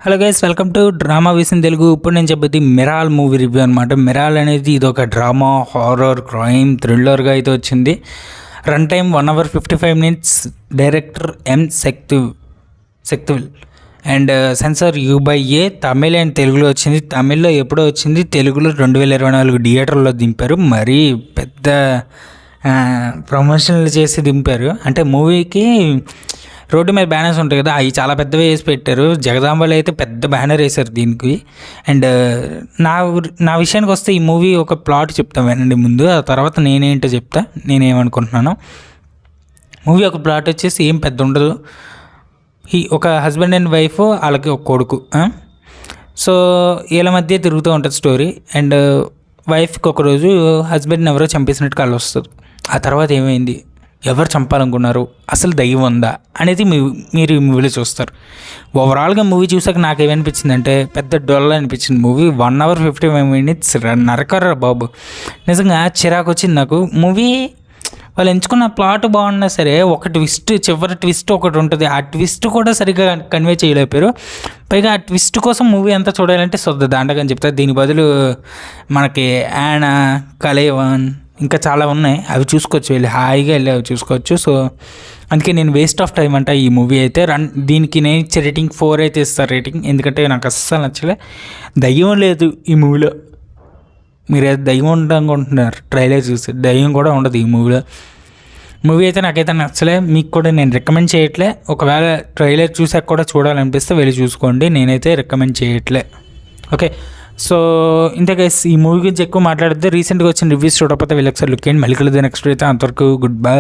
Hello guys, welcome to drama vision Telugu. ఇప్పుడు నేను చెప్పేది మిరాల్ మూవీ రివ్యూ అనమాట. మిరాల్ అనేది ఇది ఒక డ్రామా, హారర్, క్రైమ్, థ్రిల్లర్గా అయితే వచ్చింది. Run time 1 hour 55 minutes. Director M Sekthivel and censor U/A. Tamil and తెలుగులో వచ్చింది. తమిళ్లో ఎప్పుడో వచ్చింది, తెలుగులో 2024 థియేటర్లో దింపారు. మరీ పెద్ద ప్రమోషన్లు చేసి దింపారు. అంటే మూవీకి రోడ్డు మీద బ్యానర్స్ ఉంటాయి కదా, అవి చాలా పెద్దవి వేసి పెట్టారు. జగదాంబలో అయితే పెద్ద బ్యానర్ వేశారు దీనికి. అండ్ నా విషయానికి వస్తే ఈ మూవీ ఒక ప్లాట్ చెప్తాను వినండి ముందు, ఆ తర్వాత నేనేంటో చెప్తా నేనేమనుకుంటున్నాను. మూవీ ఒక ప్లాట్ వచ్చేసి ఏం పెద్ద ఉండదు. ఒక హస్బెండ్ అండ్ వైఫ్, వాళ్ళకి ఒక కొడుకు. సో వీళ్ళ మధ్య తిరుగుతూ ఉంటుంది స్టోరీ. అండ్ వైఫ్కి ఒకరోజు హస్బెండ్ని ఎవరో చంపేసినట్టు కళ్ళు వస్తుంది. ఆ తర్వాత ఏమైంది, ఎవరు చంపాలనుకున్నారు, అసలు దయ్యం ఉందా అనేది మీరు ఈ మూవీలో చూస్తారు. ఓవరాల్గా మూవీ చూసాక నాకు ఏమనిపించింది అంటే పెద్ద డొల్ల అనిపించింది మూవీ. 1 hour 55 minutes నరకరా బాబు. నిజంగా చిరాకు వచ్చింది నాకు. మూవీ వాళ్ళు ఎంచుకున్న ప్లాట్ బాగున్నా సరే, ఒక ట్విస్ట్, చివరి ట్విస్ట్ ఒకటి ఉంటుంది. ఆ ట్విస్ట్ కూడా సరిగ్గా కన్వే చేయలేపారు. పైగా ఆ ట్విస్ట్ కోసం మూవీ అంతా చూడాలంటే శుద్ధ దాండగని చెప్తారు. దీని బదులు మనకి యానా, కలేవాన్ ఇంకా చాలా ఉన్నాయి, అవి చూసుకోవచ్చు. హాయిగా వెళ్ళి అవి చూసుకోవచ్చు. సో అందుకే నేను వేస్ట్ ఆఫ్ టైం అంట ఈ మూవీ అయితే. దీనికి నేను ఇచ్చే రేటింగ్ 4 అయితే ఇస్తాను రేటింగ్. ఎందుకంటే నాకు అస్సలు నచ్చలే. దయ్యం లేదు ఈ మూవీలో. మీరు ఏదో దయ్యం ఉండనుకుంటున్నారు ట్రైలర్ చూసి, దయ్యం కూడా ఉండదు ఈ మూవీలో. మూవీ అయితే నాకైతే నచ్చలే. మీకు కూడా నేను రికమెండ్ చేయట్లే. ఒకవేళ ట్రైలర్ చూసాక కూడా చూడాలనిపిస్తే వెళ్ళి చూసుకోండి. నేనైతే రికమెండ్ చేయట్లే. ఓకే, సో ఇంత గైస్, ఈ మూవీ గురించి ఎక్కువ మాట్లాడితే రీసెంట్గా వచ్చిన రివ్యూస్ చూడకపోతే వెళ్ళి ఒకసారి లుక్ చేయండి. మళ్ళీ కలుద్దాం నెక్స్ట్ అయితే. అంతవరకు గుడ్ బై.